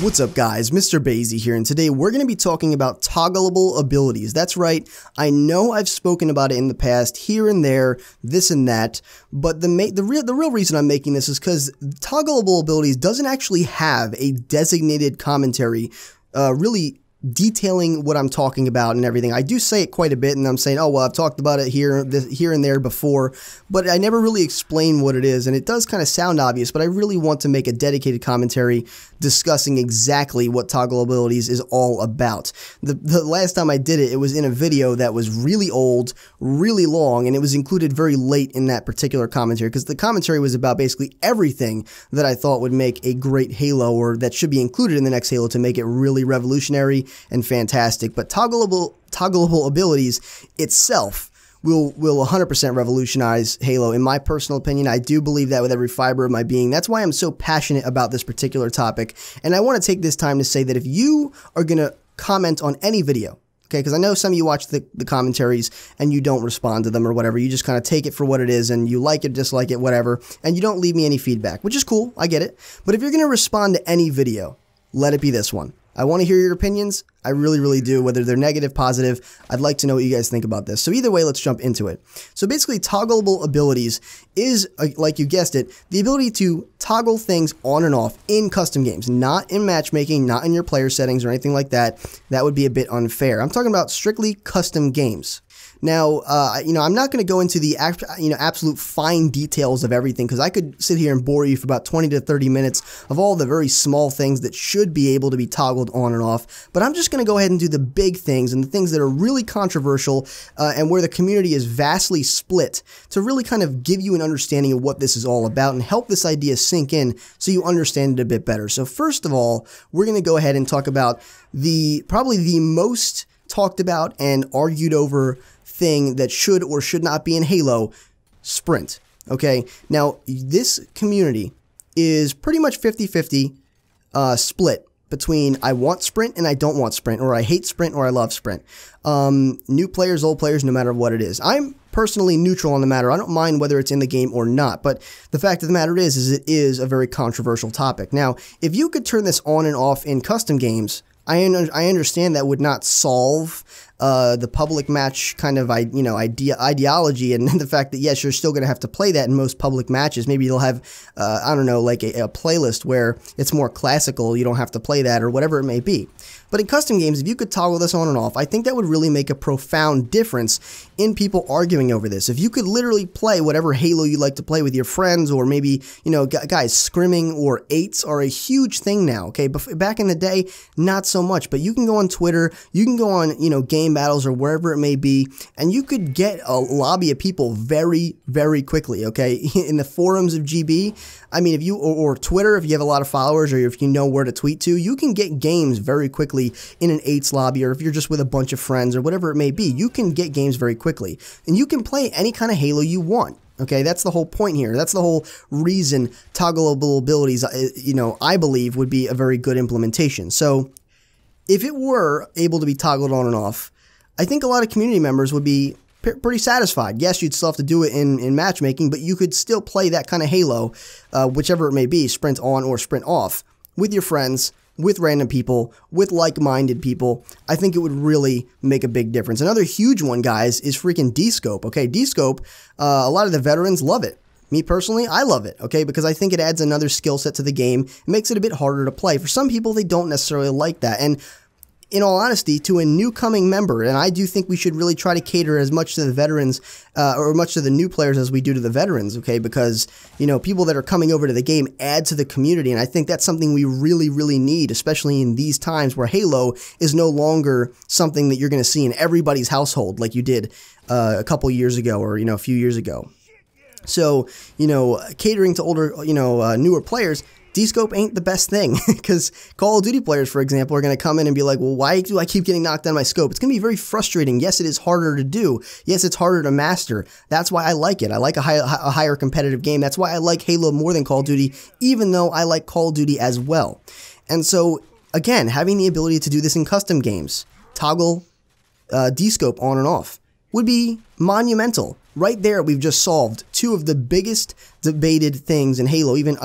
What's up guys, Mr. Bazy here, and today we're going to be talking about toggleable abilities. That's right, I know I've spoken about it in the past, here and there, this and that, but the real reason I'm making this is because toggleable abilities doesn't actually have a designated commentary really detailing what I'm talking about and everything. I do say it quite a bit, and I'm saying, oh, well, I've talked about it here and there before, but I never really explain what it is, and it does kind of sound obvious, but I really want to make a dedicated commentary discussing exactly what toggle abilities is all about. The last time I did it, it was in a video that was really old, really long, and it was included very late in that particular commentary, because the commentary was about basically everything that I thought would make a great Halo, or that should be included in the next Halo to make it really revolutionary and fantastic. But toggleable abilities itself will 100% revolutionize Halo. In my personal opinion, I do believe that with every fiber of my being. That's why I'm so passionate about this particular topic. And I want to take this time to say that if you are going to comment on any video, okay, because I know some of you watch the commentaries and you don't respond to them or whatever, you just kind of take it for what it is and you like it, dislike it, whatever, and you don't leave me any feedback, which is cool, I get it. But if you're going to respond to any video, let it be this one. I want to hear your opinions. I really, really do, whether they're negative, positive. I'd like to know what you guys think about this. So either way, let's jump into it. So basically, toggleable abilities is, like you guessed it, the ability to toggle things on and off in custom games, not in matchmaking, not in your player settings or anything like that. That would be a bit unfair. I'm talking about strictly custom games. Now, I'm not going to go into the absolute fine details of everything, because I could sit here and bore you for about 20 to 30 minutes of all the very small things that should be able to be toggled on and off. But I'm just going to go ahead and do the big things and the things that are really controversial and where the community is vastly split, to really kind of give you an understanding of what this is all about and help this idea sink in so you understand it a bit better. So first of all, we're going to go ahead and talk about probably the most talked about and argued over thing that should or should not be in Halo: sprint. Okay, now this community is pretty much 50-50 split between I want sprint and I don't want sprint, or I hate sprint or I love sprint. New players, old players, no matter what it is. I'm personally neutral on the matter. I don't mind whether it's in the game or not, but the fact of the matter is it is a very controversial topic. Now, if you could turn this on and off in custom games, I understand that would not solve the public match kind of ideology, and the fact that yes, you're still going to have to play that in most public matches. Maybe you'll have I don't know, like a playlist where it's more classical, you don't have to play that or whatever it may be. But in custom games, if you could toggle this on and off, I think that would really make a profound difference in people arguing over this. If you could literally play whatever Halo you like to play with your friends, or maybe, guys, scrimming or 8s are a huge thing now, okay? Back in the day, not so much, but you can go on Twitter, you can go on, game battles or wherever it may be, and you could get a lobby of people very, very quickly, okay? In the forums of GB, I mean, if you, or Twitter, if you have a lot of followers, or if you know where to tweet to, you can get games very quickly in an 8s lobby, or if you're just with a bunch of friends or whatever it may be, you can get games very quickly. And you can play any kind of Halo you want. Okay, that's the whole point here. That's the whole reason toggleable abilities, I believe would be a very good implementation. So if it were able to be toggled on and off, I think a lot of community members would be pretty satisfied. Yes, you'd still have to do it in matchmaking, but you could still play that kind of Halo, whichever it may be, sprint on or sprint off, with your friends, with random people, with like-minded people. I think it would really make a big difference. Another huge one, guys, is freaking D-Scope. Okay, D-Scope, a lot of the veterans love it. Me personally, I love it, okay, because I think it adds another skill set to the game. It makes it a bit harder to play. For some people, they don't necessarily like that. And in all honesty, to a new coming member, and I do think we should really try to cater as much to the veterans or much to the new players as we do to the veterans, okay, because, people that are coming over to the game add to the community, and I think that's something we really, really need, especially in these times where Halo is no longer something that you're going to see in everybody's household like you did a couple years ago, or, a few years ago. So, catering to older, newer players, D-Scope ain't the best thing, because Call of Duty players, for example, are going to come in and be like, well, why do I keep getting knocked down my scope? It's going to be very frustrating. Yes, it is harder to do. Yes, it's harder to master. That's why I like it. I like a higher competitive game. That's why I like Halo more than Call of Duty, even though I like Call of Duty as well. And so, again, having the ability to do this in custom games, toggle D-Scope on and off, would be monumental. Right there, we've just solved two of the biggest debated things in Halo. Even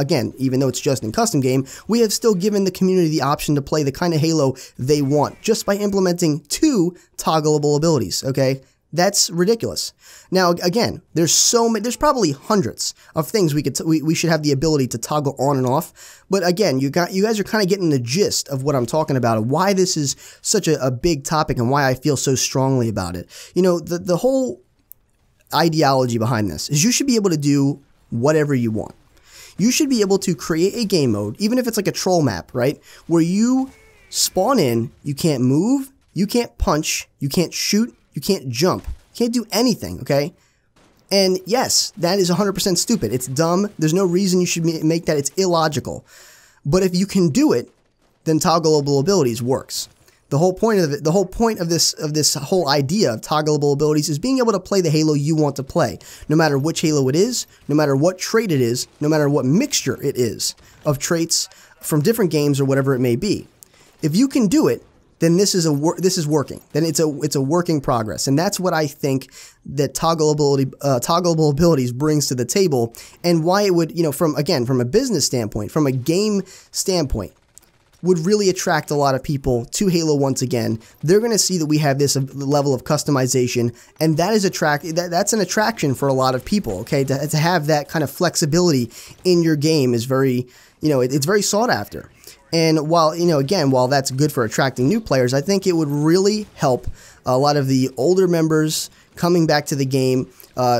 though it's just in custom game, we have still given the community the option to play the kind of Halo they want just by implementing two toggleable abilities, okay? That's ridiculous. Now, again, there's probably hundreds of things we should have the ability to toggle on and off. But again, you guys are kind of getting the gist of what I'm talking about, and why this is such a big topic and why I feel so strongly about it. You know, the whole ideology behind this is you should be able to do whatever you want. You should be able to create a game mode, even if it's like a troll map, right? Where you spawn in, you can't move, you can't punch, you can't shoot, you can't jump, you can't do anything, okay? And yes, that is 100% stupid. It's dumb. There's no reason you should make that. It's illogical. But if you can do it, then toggleable abilities works. The whole point of it, the whole point of this whole idea of toggleable abilities is being able to play the Halo you want to play, no matter which Halo it is, no matter what trait it is, no matter what mixture it is of traits from different games or whatever it may be. If you can do it, then this is working. Then it's a working progress, and that's what I think that toggleable abilities brings to the table, and why it would, you know, from a business standpoint, from a game standpoint, would really attract a lot of people to Halo once again. They're going to see that we have this level of customization, and that is that's an attraction for a lot of people, okay? To have that kind of flexibility in your game is very, you know, it's very sought after. And while, you know, again, while that's good for attracting new players, I think it would really help a lot of the older members coming back to the game,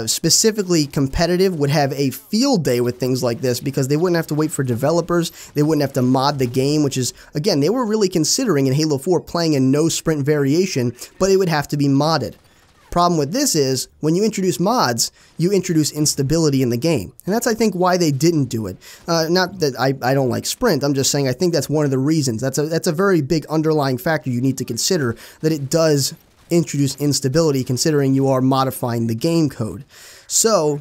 specifically competitive, would have a field day with things like this, because they wouldn't have to wait for developers, they wouldn't have to mod the game, which is, again, they were really considering in Halo 4 playing a no sprint variation, but it would have to be modded. Problem with this is, when you introduce mods, you introduce instability in the game. And that's, I think, why they didn't do it. Not that I don't like sprint, I'm just saying I think that's one of the reasons. That's a very big underlying factor you need to consider, that it does introduce instability, considering you are modifying the game code. So,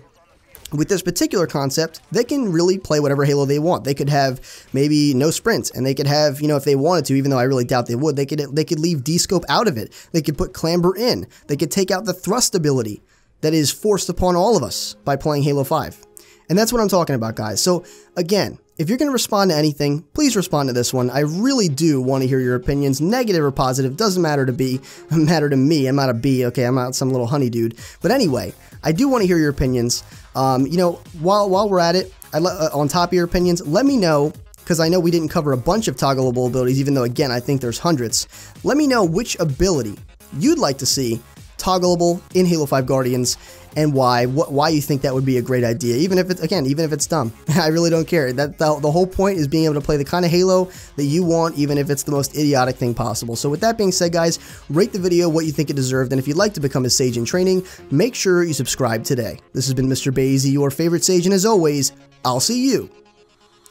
with this particular concept, they can really play whatever Halo they want. They could have maybe no sprints, and they could have, you know, if they wanted to, even though I really doubt they would, they could leave D-scope out of it. They could put clamber in. They could take out the thrust ability that is forced upon all of us by playing Halo 5. And that's what I'm talking about, guys. So, again, if you're going to respond to anything, please respond to this one. I really do want to hear your opinions, negative or positive, doesn't matter to me. I'm not a bee, okay? I'm not some little honey dude. But anyway, I do want to hear your opinions. You know, while we're at it, on top of your opinions, let me know, because I know we didn't cover a bunch of toggleable abilities, even though, again, I think there's hundreds. Let me know which ability you'd like to see toggleable in Halo 5 Guardians, and why you think that would be a great idea, even if it's dumb. I really don't care. That the whole point is being able to play the kind of Halo that you want, even if it's the most idiotic thing possible. So with that being said, guys, rate the video what you think it deserved, and if you'd like to become a Sage in training, make sure you subscribe today. This has been Mr. Bazy, your favorite Sage, and as always, I'll see you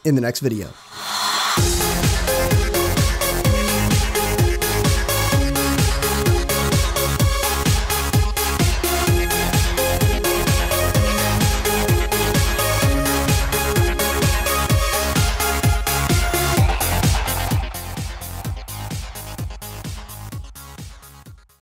in the next video.